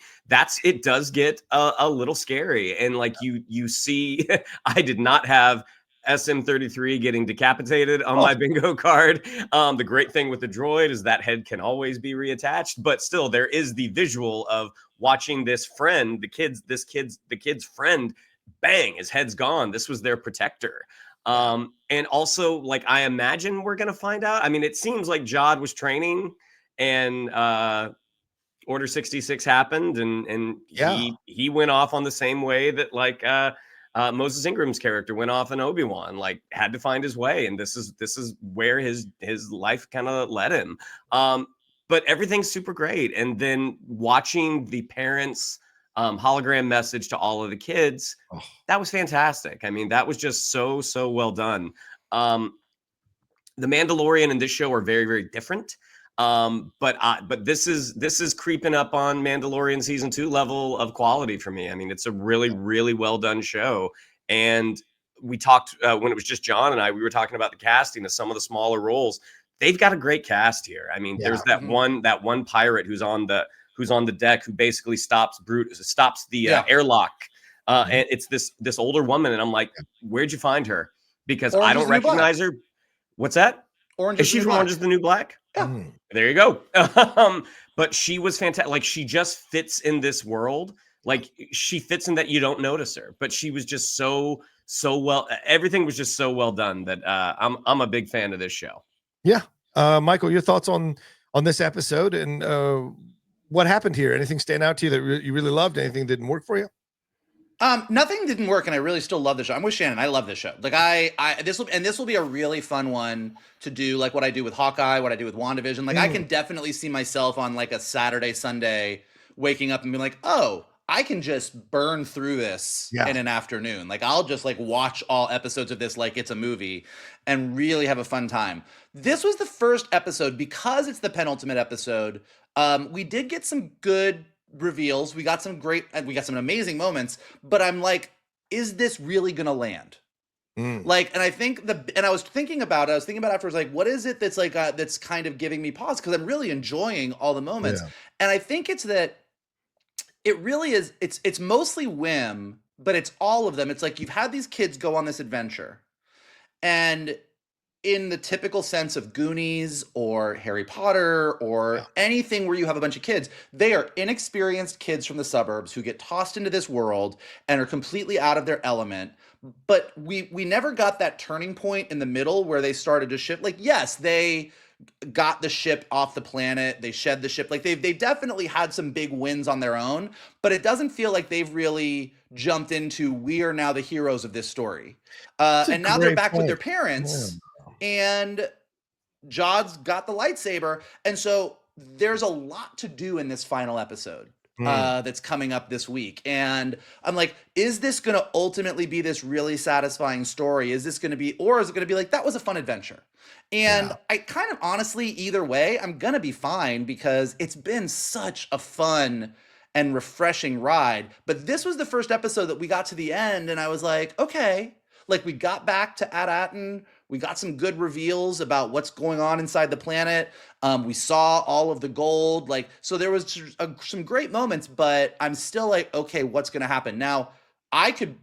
it does get a little scary. And like you see, I did not have SM33 getting decapitated on my bingo card. The great thing with the droid is that head can always be reattached, but still there is the visual of watching this friend, the kid's friend, bang, his head's gone. This was their protector. And also, like, I imagine we're going to find out. I mean, it seems like Jod was training, and Order 66 happened, and he went off on the same way that like Moses Ingram's character went off in Obi-Wan, like had to find his way, and this is where his life kind of led him. But everything's super great, and then watching the parents' hologram message to all of the kids, that was fantastic. I mean, that was just so well done. The Mandalorian and this show are very, very different. But this is creeping up on Mandalorian season 2 level of quality for me. I mean, it's a really, really well done show. And we talked when it was just John and I, we were talking about the casting of some of the smaller roles. They've got a great cast here. I mean, there's that one pirate who's on the deck who basically stops the airlock. And it's this older woman, and I'm like, where'd you find her? Because I don't recognize her. What's that? Is she from Orange is the New Black? Yeah. There you go. But she was fantastic. Like, she just fits in this world. Like, she fits in that you don't notice her, but she was just so well. Everything was just so well done that I'm a big fan of this show. Yeah. Michael, your thoughts on this episode and what happened here? Anything stand out to you that you really loved? Anything that didn't work for you? Nothing didn't work, and I really still love the show. I'm with Shannon. I love this show. Like this will be a really fun one to do, like what I do with Hawkeye, what I do with WandaVision. Like I can definitely see myself on like a Saturday, Sunday, waking up and be like, oh, I can just burn through this in an afternoon. Like I'll just like watch all episodes of this like it's a movie and really have a fun time. This was the first episode because it's the penultimate episode. We did get some good reveals. We got some amazing moments, but I'm like, is this really gonna land? Like, and I think I was thinking about afterwards, like, what is it that's like, that's kind of giving me pause? Cause I'm really enjoying all the moments. Yeah. And I think it's that it really is, it's mostly whim, but it's all of them. It's like, you've had these kids go on this adventure, and in the typical sense of Goonies or Harry Potter or anything where you have a bunch of kids, they are inexperienced kids from the suburbs who get tossed into this world and are completely out of their element. But we never got that turning point in the middle where they started to shift. Like, yes, they got the ship off the planet. They shed the ship. Like they definitely had some big wins on their own, but it doesn't feel like they've really jumped into, we are now the heroes of this story. And now they're back with their parents. And Jod's got the lightsaber. And so there's a lot to do in this final episode that's coming up this week. And I'm like, is this going to ultimately be this really satisfying story? Is this going to be, or is it going to be like, that was a fun adventure? And I kind of honestly, either way, I'm going to be fine because it's been such a fun and refreshing ride. But this was the first episode that we got to the end and I was like, okay, like we got back to At-Aten. We got some good reveals about what's going on inside the planet. We saw all of the gold. Like, so there was some great moments, but I'm still like, okay, what's going to happen? Now, I could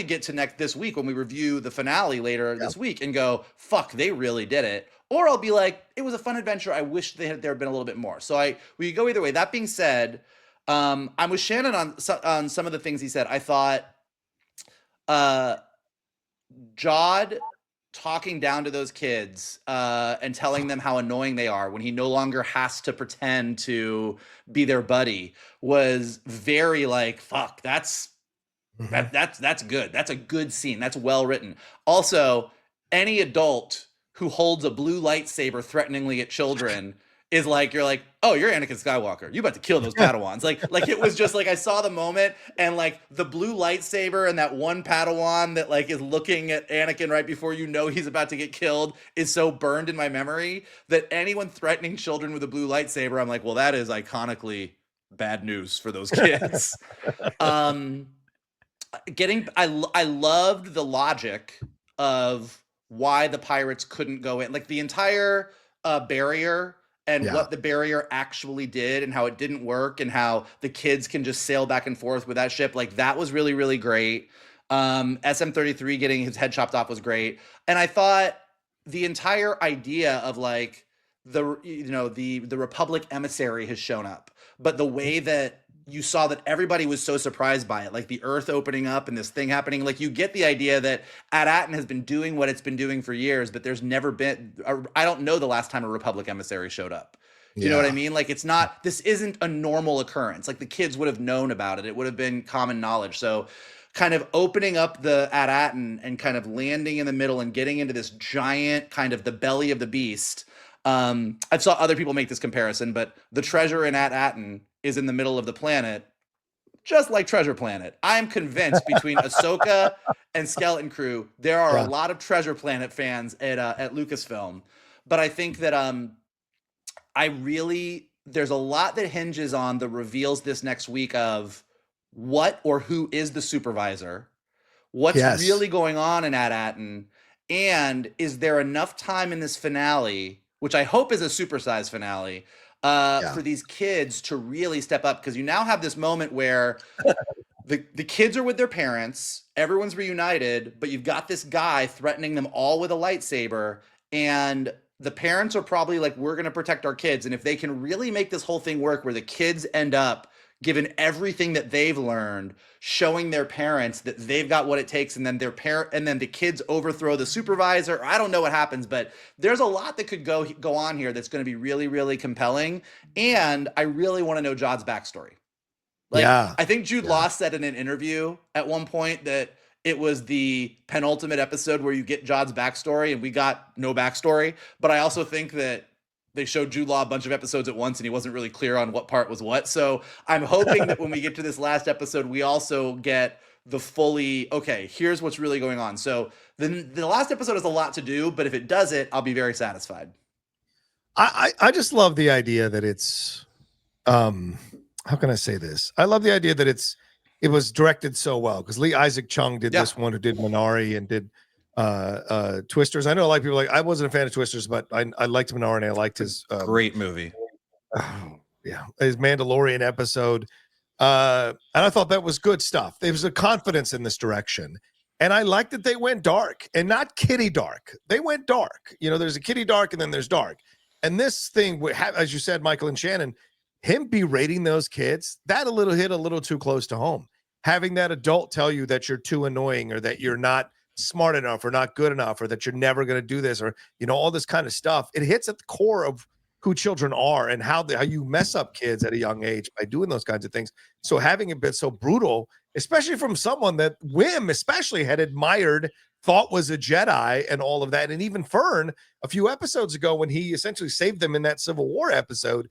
get to this week when we review the finale later this week and go, fuck, they really did it. Or I'll be like, it was a fun adventure. I wish there had been a little bit more. So we could go either way. That being said, I'm with Shannon on some of the things he said. I thought Jod talking down to those kids and telling them how annoying they are when he no longer has to pretend to be their buddy was very like, fuck, that's good. That's a good scene. That's well written. Also, any adult who holds a blue lightsaber threateningly at children is like, you're like, oh, you're Anakin Skywalker. You about to kill those Padawans. Like it was just like, I saw the moment and like the blue lightsaber and that one Padawan that like is looking at Anakin right before you know he's about to get killed is so burned in my memory that anyone threatening children with a blue lightsaber, I'm like, well, that is iconically bad news for those kids. I loved the logic of why the pirates couldn't go in, like the entire barrier and what the barrier actually did and how it didn't work and how the kids can just sail back and forth with that ship. Like that was really, really great. SM-33 getting his head chopped off was great. And I thought the entire idea of like the Republic emissary has shown up, but the way that you saw that everybody was so surprised by it, like the Earth opening up and this thing happening. Like you get the idea that At-Aten has been doing what it's been doing for years, but there's never been, I don't know the last time a Republic emissary showed up. You know what I mean? Like this isn't a normal occurrence. Like the kids would have known about it. It would have been common knowledge. So kind of opening up the At-Aten and kind of landing in the middle and getting into this giant kind of the belly of the beast. I saw other people make this comparison, but the treasure in At-Aten is in the middle of the planet, just like Treasure Planet. I'm convinced between Ahsoka and Skeleton Crew, there are a lot of Treasure Planet fans at Lucasfilm. But I think that there's a lot that hinges on the reveals this next week of what or who is the supervisor, what's really going on in At-Aten, and is there enough time in this finale, which I hope is a supersized finale, for these kids to really step up, because you now have this moment where the kids are with their parents, everyone's reunited, but you've got this guy threatening them all with a lightsaber, and the parents are probably like, we're going to protect our kids. And if they can really make this whole thing work where the kids end up given everything that they've learned, showing their parents that they've got what it takes, and then the kids overthrow the supervisor. I don't know what happens, but there's a lot that could go on here that's going to be really, really compelling. And I really want to know Jod's backstory. Like, Yeah. I think Jude Law said in an interview at one point that it was the penultimate episode where you get Jod's backstory, and we got no backstory. But I also think that they showed Jude Law a bunch of episodes at once, and he wasn't really clear on what part was what. So I'm hoping that when we get to this last episode, we also get the fully, okay, here's what's really going on. So the last episode has a lot to do, but if it does it, I'll be very satisfied. I just love the idea that it's how can I say this? I love the idea that it was directed so well, because Lee Isaac Chung did this one, who did Minari and did Twisters. I know a lot of people I wasn't a fan of Twisters, but I liked Minari and I liked his great movie. His Mandalorian episode. And I thought that was good stuff. There was a confidence in this direction. And I liked that they went dark, and not kiddie dark. They went dark. You know, there's a kiddie dark and then there's dark. And this thing, as you said, Michael and Shannon, him berating those kids, that hit a little too close to home. Having that adult tell you that you're too annoying, or that you're not smart enough, or not good enough, or that you're never going to do this, or, you know, all this kind of stuff. It hits at the core of who children are and how you mess up kids at a young age by doing those kinds of things. So having it been so brutal, especially from someone that Wim especially had admired, thought was a Jedi and all of that. And even Fern, a few episodes ago, when he essentially saved them in that Civil War episode,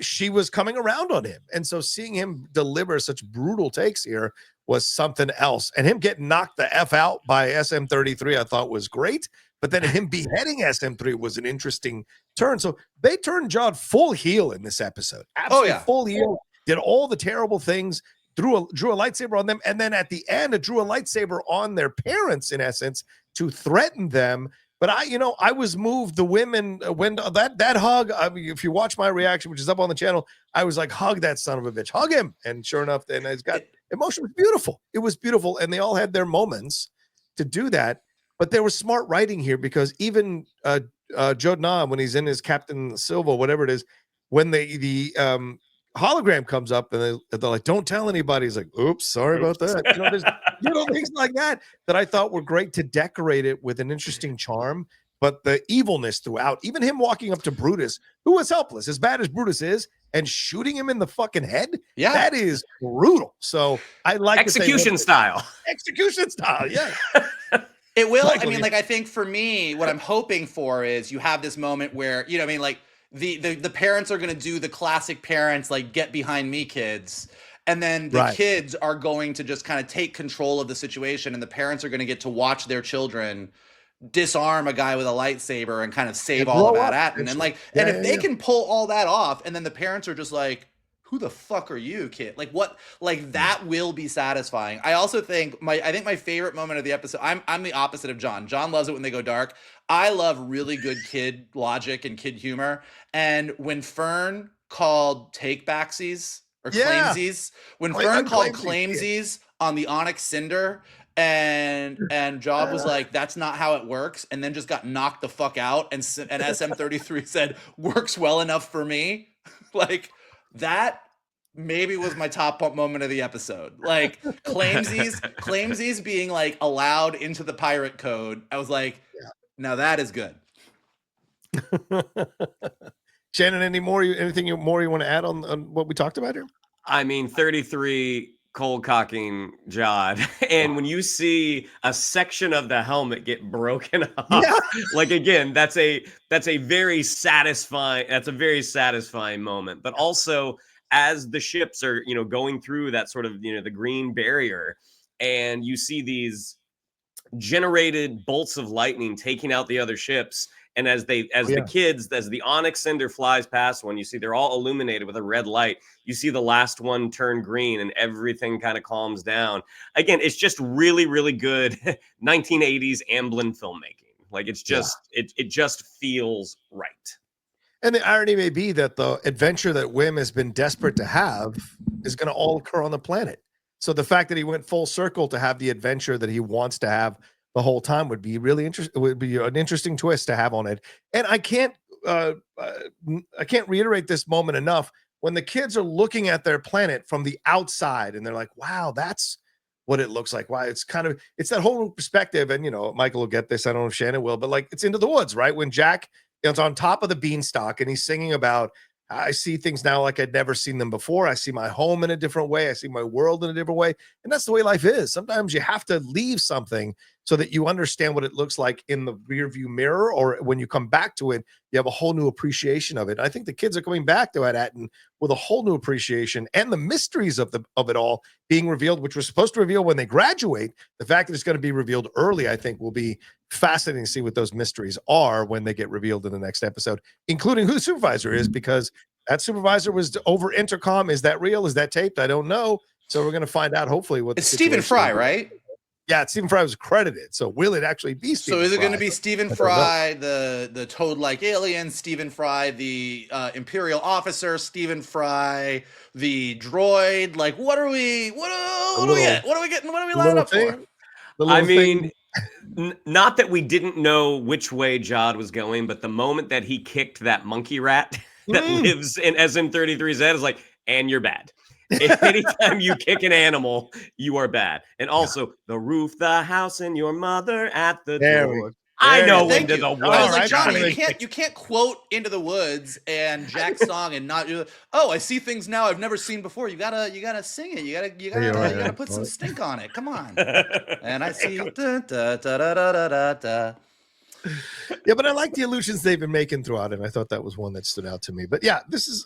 she was coming around on him. And so seeing him deliver such brutal takes here was something else. And him getting knocked the F out by SM-33, I thought was great. But then him beheading SM-3 was an interesting turn. So they turned Jod full heel in this episode. Absolutely full heel. Did all the terrible things. Drew a lightsaber on them. And then at the end, it drew a lightsaber on their parents, in essence, to threaten them. But I was moved. The women, when that hug, I mean, if you watch my reaction, which is up on the channel, I was like, hug that son of a bitch. Hug him. And sure enough, then it's got emotion. Was beautiful. It was beautiful. And they all had their moments to do that. But there was smart writing here, because even Jod Nah, when he's in his Captain Silva, whatever it is, when the hologram comes up and they're like, don't tell anybody. He's like, oops, sorry about that. You know, there's things like that I thought were great to decorate it with an interesting charm. But the evilness throughout, even him walking up to Brutus, who was helpless, as bad as Brutus is, and shooting him in the fucking head, that is brutal. So I like execution style. Execution style, yeah. It will. Michael, I mean, like, I think for me, what I'm hoping for is you have this moment where, you know, I mean, like, the parents are going to do the classic parents, like, get behind me, kids. And then the kids are going to just kind of take control of the situation, and the parents are going to get to watch their children disarm a guy with a lightsaber and kind of save all of that at. And then, like, and if they can pull all that off, and then the parents are just like, who the fuck are you, kid? Like, what? Like, that will be satisfying. I also think my favorite moment of the episode, I'm the opposite of John. John loves it when they go dark. I love really good kid logic and kid humor. And when Fern called take backsies or claimsies, when Fern called claimsies on the Onyx Cinder, and Job was like, that's not how it works, and then just got knocked the fuck out, and SM-33 said, works well enough for me. Like, that maybe was my top moment of the episode. Like, claimsies being, like, allowed into the pirate code. I was like, now that is good. Shannon, anything more you want to add on what we talked about here? I mean, 33 cold cocking Jod, and when you see a section of the helmet get broken off, like, again, that's a very satisfying moment. But also, as the ships are, you know, going through that sort of, you know, the green barrier, and you see these generated bolts of lightning taking out the other ships. And as the Onyx Cinder flies past one, you see they're all illuminated with a red light. You see the last one turn green, and everything kind of calms down. Again, it's just really, really good 1980s Amblin filmmaking. Like, it's just it just feels right. And the irony may be that the adventure that Wim has been desperate to have is going to all occur on the planet. So the fact that he went full circle to have the adventure that he wants to have the whole time would be really interesting. It would be an interesting twist to have on it. And I can't reiterate this moment enough. When the kids are looking at their planet from the outside, and they're like, wow, that's what it looks like. Wow, it's that whole perspective. And, you know, Michael will get this. I don't know if Shannon will, but, like, it's Into the Woods, right? When Jack is on top of the beanstalk and he's singing about I see things now like I'd never seen them before. I see my home in a different way. I see my world in a different way. And that's the way life is. Sometimes you have to leave something so that you understand what it looks like in the rearview mirror, or when you come back to it, you have a whole new appreciation of it. I think the kids are coming back to Manhattan with a whole new appreciation, and the mysteries of it all being revealed, which was supposed to reveal when they graduate. The fact that it's going to be revealed early, I think, will be fascinating to see what those mysteries are when they get revealed in the next episode, including who the supervisor is, because that supervisor was over intercom. Is that real? Is that taped? I don't know. So we're going to find out, hopefully, what it's Stephen Fry, right? Yeah, Stephen Fry was credited. So will it actually be Stephen Fry? So is it going to be Stephen Fry, the toad-like alien, Stephen Fry, the Imperial officer, Stephen Fry, the droid? Like, what are we? What do we get? What are we getting? What are we lining up for? I mean, not that we didn't know which way Jod was going, but the moment that he kicked that monkey rat that lives in SM33Z is like, and you're bad. Anytime you kick an animal, you are bad. And also the roof, the house, and your mother at the door. I know Into the Woods. I was like, Johnny, you can't quote Into the Woods and Jack's song and not. Oh, I see things now I've never seen before. You gotta sing it. You gotta put some stink on it. Come on. And I see. Da, da, da, da, da, da, da. Yeah, but I like the allusions they've been making throughout it. And I thought that was one that stood out to me. But yeah,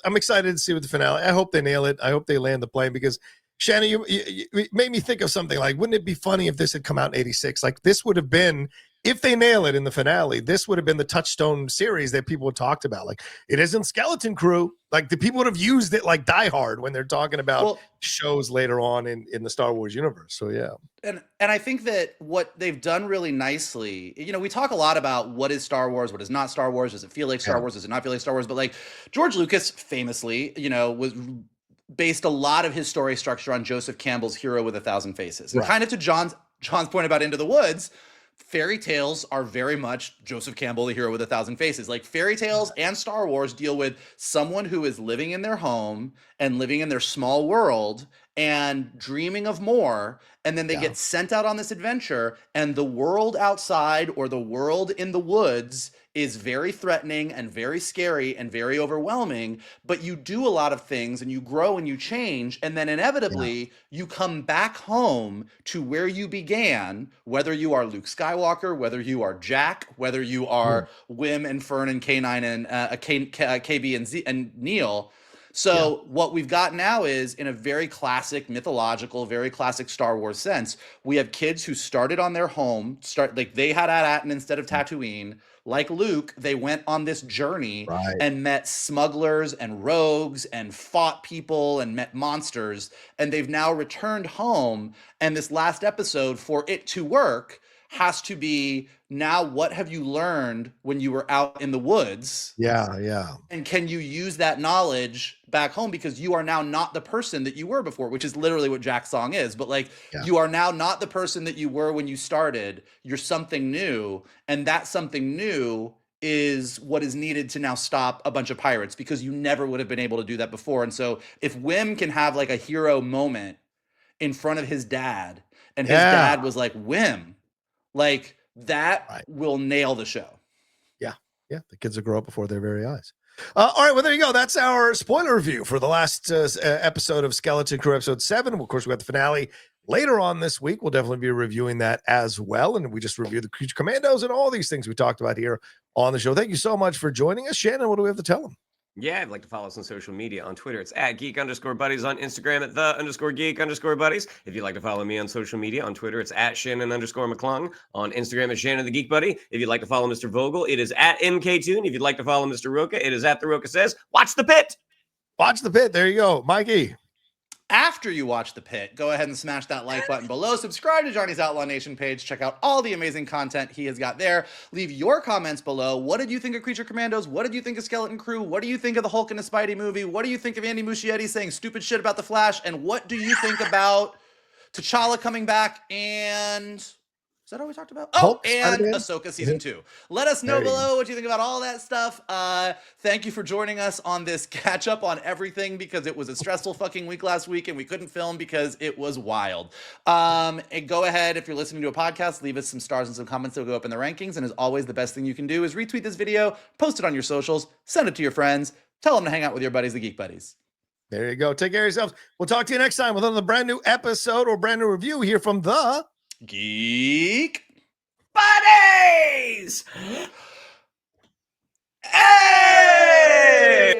I'm excited to see what the finale. I hope they nail it. I hope they land the plane, because Shannon, you made me think of something like, wouldn't it be funny if this had come out in 86? Like, this would have been, if they nail it in the finale, this would have been the touchstone series that people had talked about. Like, it isn't Skeleton Crew. Like, the people would have used it like Die Hard when they're talking about shows later on in the Star Wars universe. So yeah. And I think that what they've done really nicely, we talk a lot about what is Star Wars, what is not Star Wars, does it feel like Star Wars, does it not feel like Star Wars? But like George Lucas famously, was based a lot of his story structure on Joseph Campbell's Hero with a Thousand Faces. And kind of to John's point about Into the Woods, fairy tales are very much Joseph Campbell, the Hero with a Thousand Faces. Like, fairy tales and Star Wars deal with someone who is living in their home and living in their small world and dreaming of more. And then they get sent out on this adventure, and the world outside, or the world in the woods, is very threatening and very scary and very overwhelming. But you do a lot of things and you grow and you change. And then inevitably you come back home to where you began, whether you are Luke Skywalker, whether you are Jack, whether you are Wim and Fern and K9 and KB and Z and Neil. So what we've got now is, in a very classic mythological, very classic Star Wars sense, we have kids who started on their home, like they had At-Aten instead of Tatooine. Like Luke, they went on this journey and met smugglers and rogues and fought people and met monsters. And they've now returned home. And this last episode, for it to work, has to be, now what have you learned when you were out in the woods? Yeah. And can you use that knowledge back home? Because you are now not the person that you were before, which is literally what Jack's song is. But like, you are now not the person that you were when you started. You're something new. And that something new is what is needed to now stop a bunch of pirates, because you never would have been able to do that before. And so if Wim can have like a hero moment in front of his dad, and his dad was like, Wim, like, that will nail the show. Yeah. The kids will grow up before their very eyes. All right, well, there you go. That's our spoiler review for the last episode of Skeleton Crew, episode 7. Of course, we got the finale later on this week. We'll definitely be reviewing that as well. And we just reviewed the Creature Commandos and all these things we talked about here on the show. Thank you so much for joining us. Shannon, what do we have to tell them? Yeah, I'd like to follow us on social media. On Twitter, it's at @geek_buddies. On Instagram, at @the_geek_buddies. If you'd like to follow me on social media, on Twitter, it's at Shannon_McClung. On Instagram, it's Shannon the Geek Buddy. If you'd like to follow Mr. Vogel, it is at MKToon. If you'd like to follow Mr. Roca, it is at The Roca Says. Watch the pit. Watch the pit. There you go. Mikey. After you watch The Pit, go ahead and smash that like button below. Subscribe to Johnny's Outlaw Nation page. Check out all the amazing content he has got there. Leave your comments below. What did you think of Creature Commandos? What did you think of Skeleton Crew? What do you think of the Hulk and the Spidey movie? What do you think of Andy Muschietti saying stupid shit about the Flash? And what do you think about T'Challa coming back and... Is that all we talked about? Oh, and Ahsoka Season 2. Let us know below what you think about all that stuff. Thank you for joining us on this catch-up on everything, because it was a stressful fucking week last week and we couldn't film because it was wild. And go ahead, if you're listening to a podcast, leave us some stars and some comments that will go up in the rankings. And as always, the best thing you can do is retweet this video, post it on your socials, send it to your friends. Tell them to hang out with your buddies, the Geek Buddies. There you go. Take care of yourselves. We'll talk to you next time with another brand new episode or brand new review here from the Geek Buddies! Hey!